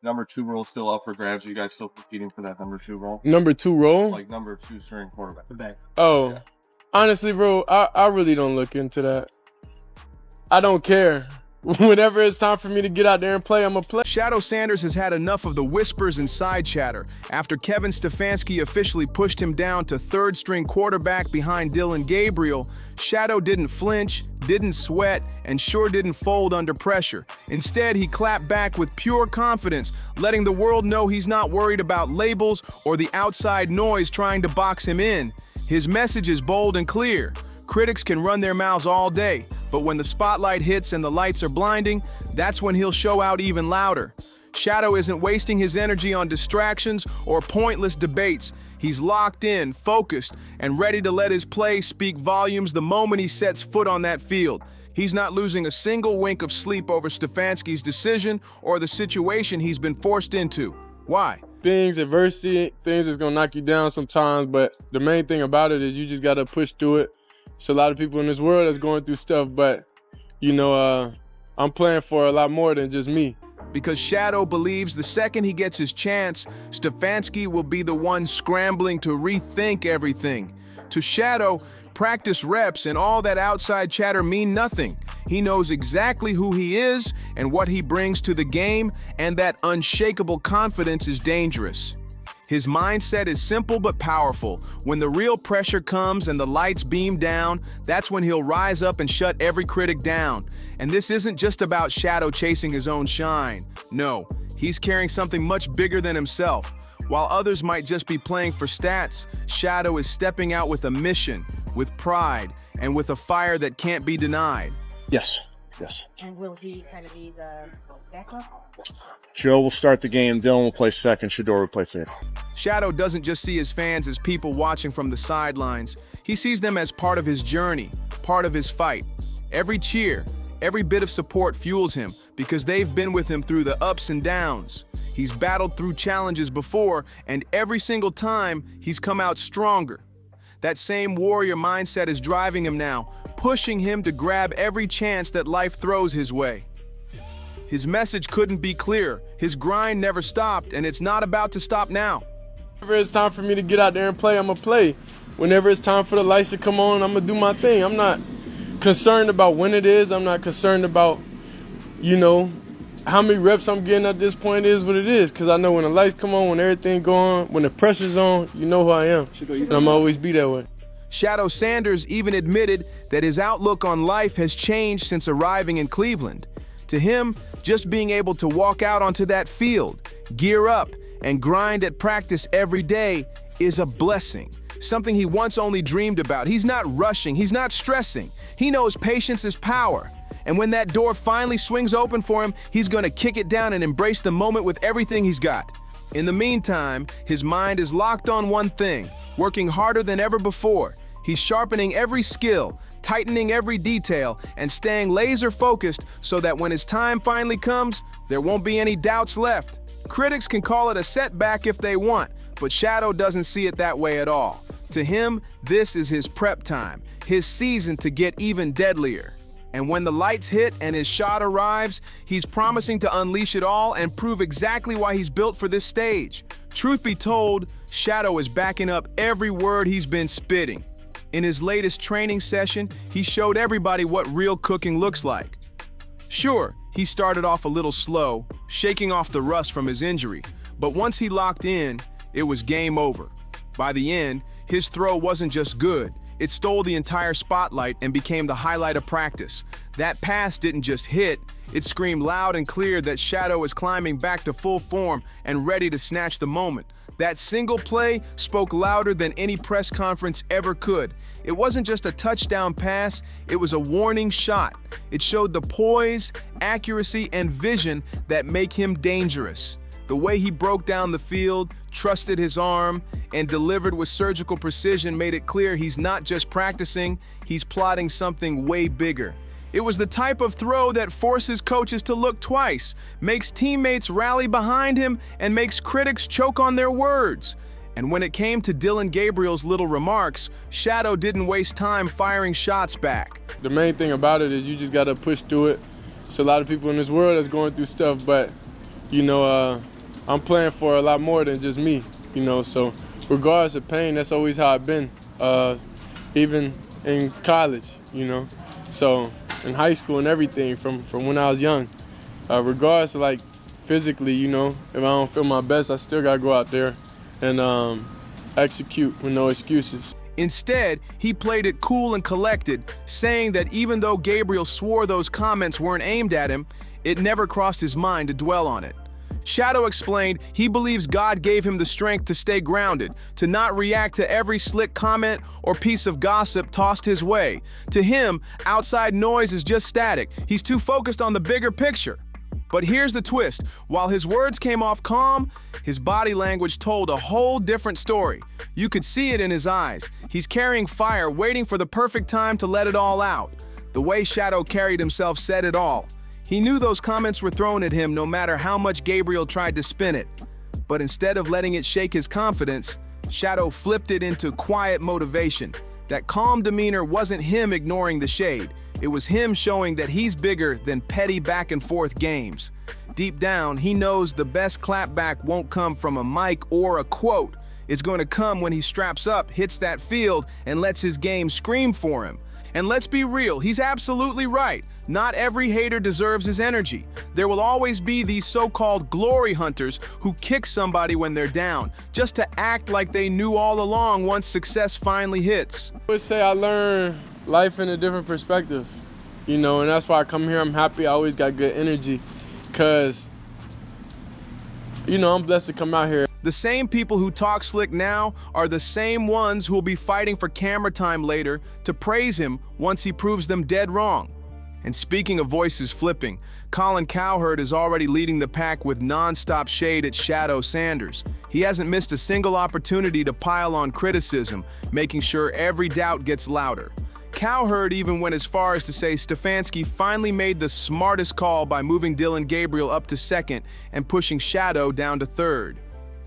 number 2 role still up for grabs? Are you guys still competing for that number 2 role? Number 2 role? Like number 2 string quarterback. The back. Oh, Yeah. honestly, bro, I really don't look into that. I don't care. Whenever it's time for me to get out there and play, I'm going to play. Shedeur Sanders has had enough of the whispers and side chatter after Kevin Stefanski officially pushed him down to third-string quarterback behind Dillon Gabriel. Shedeur didn't flinch, didn't sweat, and sure didn't fold under pressure. Instead, he clapped back with pure confidence, letting the world know he's not worried about labels or the outside noise trying to box him in. His message is bold and clear. Critics can run their mouths all day, but when the spotlight hits and the lights are blinding, that's when he'll show out even louder. Shedeur isn't wasting his energy on distractions or pointless debates. He's locked in, focused, and ready to let his play speak volumes the moment he sets foot on that field. He's not losing a single wink of sleep over Stefanski's decision or the situation he's been forced into. Why? Adversity, things is going to knock you down sometimes, but the main thing about it is you just got to push through it. There's a lot of people in this world that's going through stuff, but, you know, I'm playing for a lot more than just me. Because Shedeur believes the second he gets his chance, Stefanski will be the one scrambling to rethink everything. To Shedeur, practice reps and all that outside chatter mean nothing. He knows exactly who he is and what he brings to the game, and that unshakable confidence is dangerous. His mindset is simple but powerful. When the real pressure comes and the lights beam down, that's when he'll rise up and shut every critic down. And this isn't just about Shedeur chasing his own shine. No, he's carrying something much bigger than himself. While others might just be playing for stats, Shedeur is stepping out with a mission, with pride, and with a fire that can't be denied. Yes. And will he kind of be the backup? Joe will start the game, Dillon will play second, Shedeur will play third. Shedeur doesn't just see his fans as people watching from the sidelines. He sees them as part of his journey, part of his fight. Every cheer, every bit of support fuels him because they've been with him through the ups and downs. He's battled through challenges before, and every single time, he's come out stronger. That same warrior mindset is driving him now, pushing him to grab every chance that life throws his way. His message couldn't be clearer. His grind never stopped, and it's not about to stop now. Whenever it's time for me to get out there and play, I'm going to play. Whenever it's time for the lights to come on, I'm going to do my thing. I'm not concerned about when it is. I'm not concerned about, you know, how many reps I'm getting at this point is what it is. Because I know when the lights come on, when everything go on, when the pressure's on, you know who I am. And I'm always be that way. Shedeur Sanders even admitted that his outlook on life has changed since arriving in Cleveland. To him, just being able to walk out onto that field, gear up, and grind at practice every day is a blessing, something he once only dreamed about. He's not rushing, he's not stressing. He knows patience is power. And when that door finally swings open for him, he's going to kick it down and embrace the moment with everything he's got. In the meantime, his mind is locked on one thing, working harder than ever before. He's sharpening every skill, tightening every detail, and staying laser-focused so that when his time finally comes, there won't be any doubts left. Critics can call it a setback if they want, but Shedeur doesn't see it that way at all. To him, this is his prep time, his season to get even deadlier. And when the lights hit and his shot arrives, he's promising to unleash it all and prove exactly why he's built for this stage. Truth be told, Shedeur is backing up every word he's been spitting. In his latest training session, he showed everybody what real cooking looks like. Sure, he started off a little slow, shaking off the rust from his injury, but once he locked in, it was game over. By the end, his throw wasn't just good, it stole the entire spotlight and became the highlight of practice. That pass didn't just hit, it screamed loud and clear that Shedeur is climbing back to full form and ready to snatch the moment. That single play spoke louder than any press conference ever could. It wasn't just a touchdown pass, it was a warning shot. It showed the poise, accuracy, and vision that make him dangerous. The way he broke down the field, trusted his arm, and delivered with surgical precision made it clear he's not just practicing, he's plotting something way bigger. It was the type of throw that forces coaches to look twice, makes teammates rally behind him, and makes critics choke on their words. And when it came to Dillon Gabriel's little remarks, Shedeur didn't waste time firing shots back. The main thing about it is you just got to push through it. There's a lot of people in this world that's going through stuff, but, you know, I'm playing for a lot more than just me, you know. So regardless of pain, that's always how I've been, even in college, you know. So in high school and everything from when I was young, regardless of like physically, you know, if I don't feel my best, I still gotta go out there and execute with no excuses. Instead, he played it cool and collected, saying that even though Gabriel swore those comments weren't aimed at him, it never crossed his mind to dwell on it. Shedeur explained he believes God gave him the strength to stay grounded, to not react to every slick comment or piece of gossip tossed his way. To him, outside noise is just static. He's too focused on the bigger picture. But here's the twist. While his words came off calm, his body language told a whole different story. You could see it in his eyes. He's carrying fire, waiting for the perfect time to let it all out. The way Shedeur carried himself said it all. He knew those comments were thrown at him no matter how much Gabriel tried to spin it. But instead of letting it shake his confidence, Shedeur flipped it into quiet motivation. That calm demeanor wasn't him ignoring the shade. It was him showing that he's bigger than petty back-and-forth games. Deep down, he knows the best clapback won't come from a mic or a quote. It's going to come when he straps up, hits that field, and lets his game scream for him. And let's be real, he's absolutely right. Not every hater deserves his energy. There will always be these so-called glory hunters who kick somebody when they're down, just to act like they knew all along once success finally hits. I would say I learned life in a different perspective, you know, and that's why I come here. I'm happy. I always got good energy because, you know, I'm blessed to come out here. The same people who talk slick now are the same ones who will be fighting for camera time later to praise him once he proves them dead wrong. And speaking of voices flipping, Colin Cowherd is already leading the pack with non-stop shade at Shedeur Sanders. He hasn't missed a single opportunity to pile on criticism, making sure every doubt gets louder. Cowherd even went as far as to say Stefanski finally made the smartest call by moving Dillon Gabriel up to second and pushing Shedeur down to third.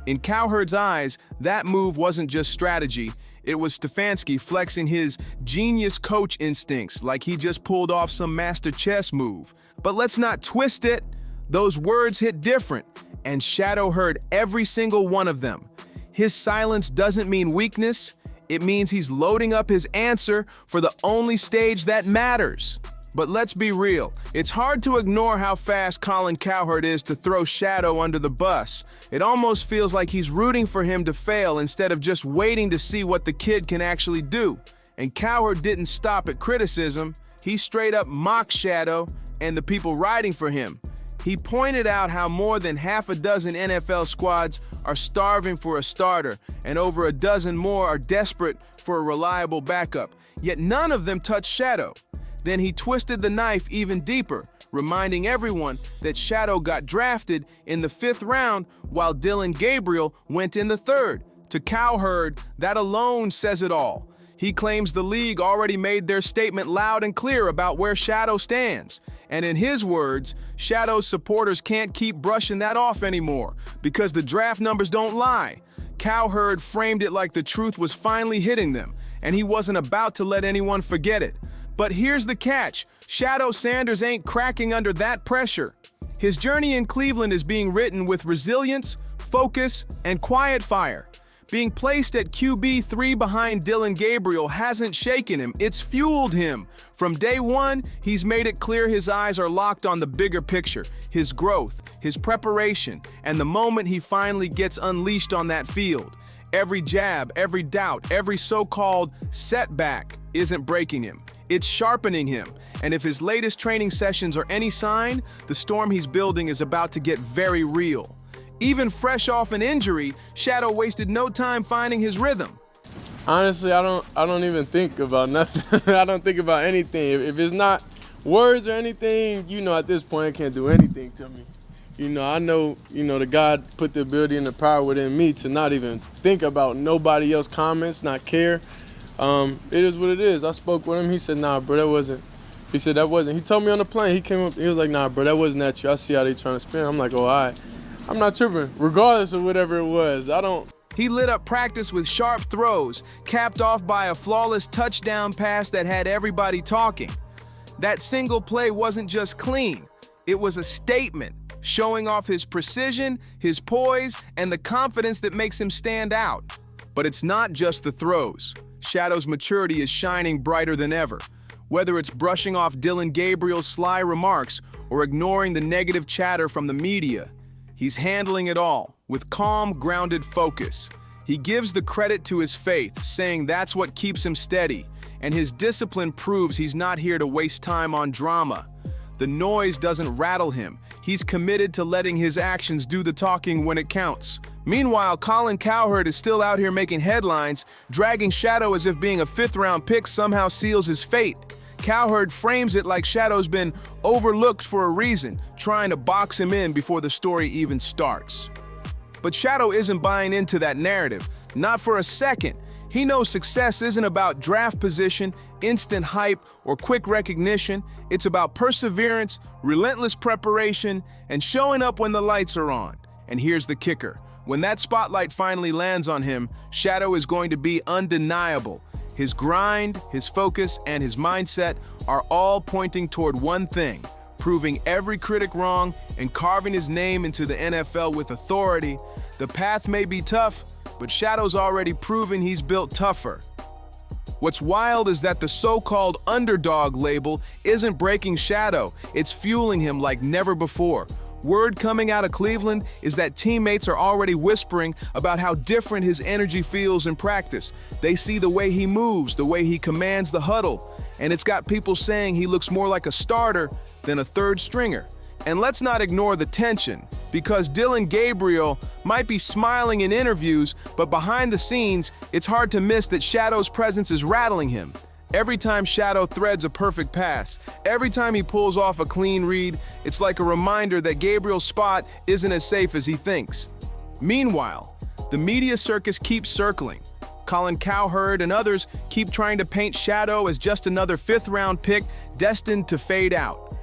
In Cowherd's eyes, that move wasn't just strategy, it was Stefanski flexing his genius coach instincts like he just pulled off some master chess move. But let's not twist it. Those words hit different, and Shedeur heard every single one of them. His silence doesn't mean weakness, it means he's loading up his answer for the only stage that matters. But let's be real, it's hard to ignore how fast Colin Cowherd is to throw Shedeur under the bus. It almost feels like he's rooting for him to fail instead of just waiting to see what the kid can actually do. And Cowherd didn't stop at criticism, he straight up mocked Shedeur and the people riding for him. He pointed out how more than half a dozen NFL squads are starving for a starter, and over a dozen more are desperate for a reliable backup, yet none of them touched Shedeur. Then he twisted the knife even deeper, reminding everyone that Shedeur got drafted in the 5th round while Dillon Gabriel went in the 3rd. To Cowherd, that alone says it all. He claims the league already made their statement loud and clear about where Shedeur stands. And in his words, Shedeur's supporters can't keep brushing that off anymore because the draft numbers don't lie. Cowherd framed it like the truth was finally hitting them, and he wasn't about to let anyone forget it. But here's the catch, Shedeur Sanders ain't cracking under that pressure. His journey in Cleveland is being written with resilience, focus, and quiet fire. Being placed at QB3 behind Dillon Gabriel hasn't shaken him, it's fueled him. From day one, he's made it clear his eyes are locked on the bigger picture, his growth, his preparation, and the moment he finally gets unleashed on that field. Every jab, every doubt, every so-called setback isn't breaking him. It's sharpening him, and if his latest training sessions are any sign, the storm he's building is about to get very real. Even fresh off an injury, Shedeur wasted no time finding his rhythm. Honestly, I don't even think about nothing. I don't think about anything. If it's not words or anything, you know, at this point, it can't do anything to me. You know, I know, the God put the ability and the power within me to not even think about nobody else's comments, not care. It is what it is. I spoke with him. He said, nah, bro, that wasn't. He said, that wasn't. He told me on the plane. He came up. He was like, nah, bro, that wasn't at you. I see how they trying to spin. I'm like, oh, all right. I'm not tripping, regardless of whatever it was. He lit up practice with sharp throws, capped off by a flawless touchdown pass that had everybody talking. That single play wasn't just clean. It was a statement. showing off his precision, his poise, and the confidence that makes him stand out. But it's not just the throws. Shadow's maturity is shining brighter than ever. Whether it's brushing off Dylan Gabriel's sly remarks or ignoring the negative chatter from the media, he's handling it all with calm, grounded focus. He gives the credit to his faith, saying that's what keeps him steady, and his discipline proves he's not here to waste time on drama. The noise doesn't rattle him. He's committed to letting his actions do the talking when it counts. Meanwhile, Colin Cowherd is still out here making headlines, dragging Shadow as if being a fifth-round pick somehow seals his fate. Cowherd frames it like Shadow's been overlooked for a reason, trying to box him in before the story even starts. But Shadow isn't buying into that narrative, not for a second. He knows success isn't about draft position, instant hype, or quick recognition. It's about perseverance, relentless preparation, and showing up when the lights are on. And here's the kicker. When that spotlight finally lands on him, Shadow is going to be undeniable. His grind, his focus, and his mindset are all pointing toward one thing: proving every critic wrong and carving his name into the NFL with authority. The path may be tough, but Shadow's already proven he's built tougher. What's wild is that the so-called underdog label isn't breaking Shadow, it's fueling him like never before. Word coming out of Cleveland is that teammates are already whispering about how different his energy feels in practice. They see the way he moves, the way he commands the huddle, and it's got people saying he looks more like a starter than a third stringer. And let's not ignore the tension, because Dylan Gabriel might be smiling in interviews, but behind the scenes, it's hard to miss that Shadow's presence is rattling him. Every time Shadow threads a perfect pass, every time he pulls off a clean read, it's like a reminder that Gabriel's spot isn't as safe as he thinks. Meanwhile, the media circus keeps circling. Colin Cowherd and others keep trying to paint Shadow as just another fifth-round pick destined to fade out.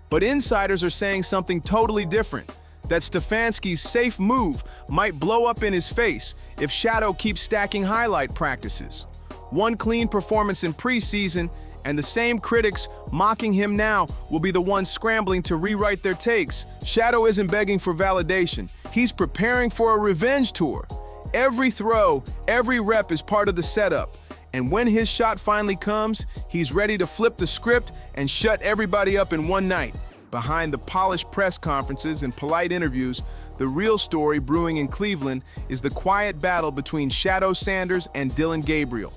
But insiders are saying something totally different, that Stefanski's safe move might blow up in his face if Shadow keeps stacking highlight practices. One clean performance in preseason, and the same critics mocking him now will be the ones scrambling to rewrite their takes. Shadow isn't begging for validation. He's preparing for a revenge tour. Every throw, every rep is part of the setup. And when his shot finally comes, he's ready to flip the script and shut everybody up in one night. Behind the polished press conferences and polite interviews, the real story brewing in Cleveland is the quiet battle between Shedeur Sanders and Dylan Gabriel.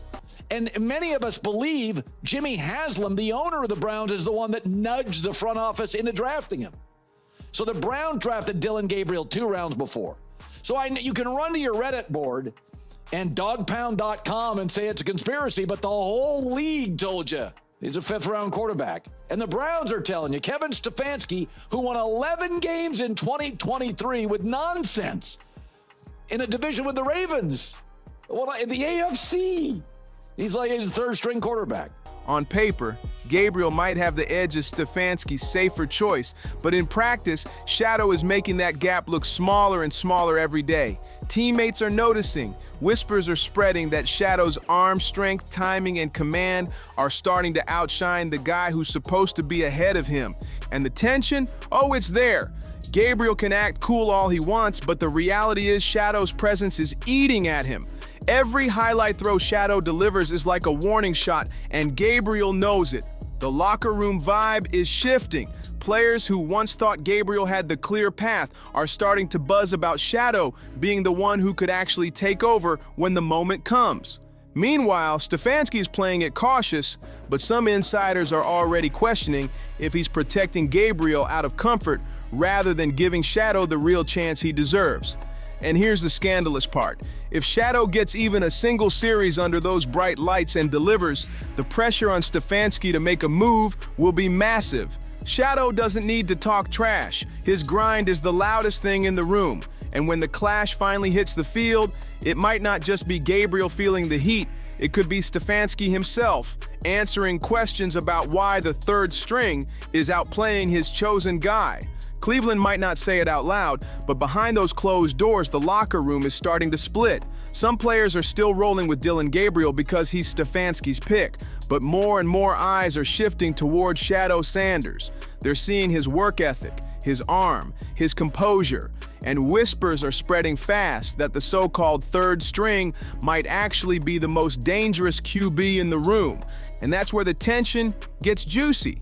And many of us believe Jimmy Haslam, the owner of the Browns, is the one that nudged the front office into drafting him. So the Browns drafted Dylan Gabriel 2 rounds before. So you can run to your Reddit board and dogpound.com and say it's a conspiracy, but the whole league told you he's a 5th-round quarterback. And the Browns are telling you, Kevin Stefanski, who won 11 games in 2023 with nonsense in a division with the Ravens, in the AFC. He's like a 3rd-string quarterback. On paper, Gabriel might have the edge as Stefanski's safer choice, but in practice, Shadow is making that gap look smaller and smaller every day. Teammates are noticing. Whispers are spreading that Shadow's arm strength, timing, and command are starting to outshine the guy who's supposed to be ahead of him. And the tension? Oh, it's there. Gabriel can act cool all he wants, but the reality is Shadow's presence is eating at him. Every highlight throw Shadow delivers is like a warning shot, and Gabriel knows it. The locker room vibe is shifting. Players who once thought Gabriel had the clear path are starting to buzz about Shadow being the one who could actually take over when the moment comes. Meanwhile, Stefanski is playing it cautious, but some insiders are already questioning if he's protecting Gabriel out of comfort rather than giving Shadow the real chance he deserves. And here's the scandalous part. If Shadow gets even a single series under those bright lights and delivers, the pressure on Stefanski to make a move will be massive. Shadow doesn't need to talk trash. His grind is the loudest thing in the room. And when the clash finally hits the field, it might not just be Gabriel feeling the heat, it could be Stefanski himself answering questions about why the 3rd string is outplaying his chosen guy. Cleveland might not say it out loud, but behind those closed doors, the locker room is starting to split. Some players are still rolling with Dylan Gabriel because he's Stefanski's pick, but more and more eyes are shifting towards Shedeur Sanders. They're seeing his work ethic, his arm, his composure, and whispers are spreading fast that the so-called third string might actually be the most dangerous QB in the room. And that's where the tension gets juicy.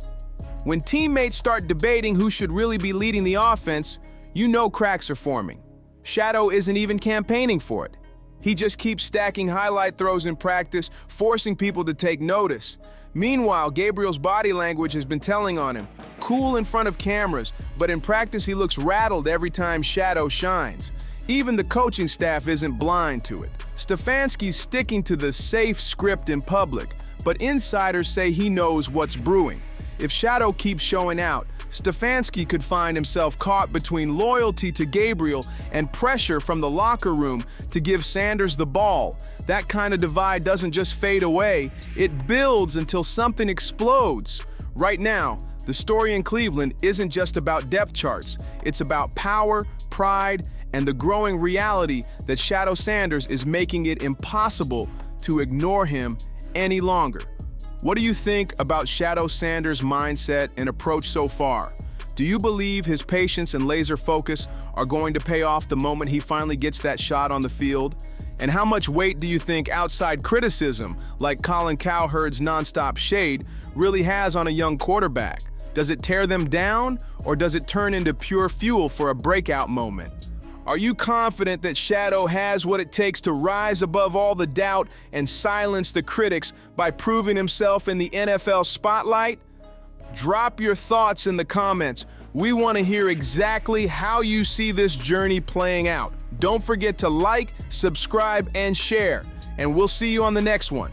When teammates start debating who should really be leading the offense, you know cracks are forming. Shedeur isn't even campaigning for it. He just keeps stacking highlight throws in practice, forcing people to take notice. Meanwhile, Gabriel's body language has been telling on him. Cool in front of cameras, but in practice he looks rattled every time Shedeur shines. Even the coaching staff isn't blind to it. Stefanski's sticking to the safe script in public, but insiders say he knows what's brewing. If Shedeur keeps showing out, Stefanski could find himself caught between loyalty to Gabriel and pressure from the locker room to give Sanders the ball. That kind of divide doesn't just fade away, it builds until something explodes. Right now, the story in Cleveland isn't just about depth charts, it's about power, pride, and the growing reality that Shedeur Sanders is making it impossible to ignore him any longer. What do you think about Shedeur Sanders' mindset and approach so far? Do you believe his patience and laser focus are going to pay off the moment he finally gets that shot on the field? And how much weight do you think outside criticism, like Colin Cowherd's nonstop shade, really has on a young quarterback? Does it tear them down, or does it turn into pure fuel for a breakout moment? Are you confident that Shedeur has what it takes to rise above all the doubt and silence the critics by proving himself in the NFL spotlight? Drop your thoughts in the comments. We want to hear exactly how you see this journey playing out. Don't forget to like, subscribe, and share, and we'll see you on the next one.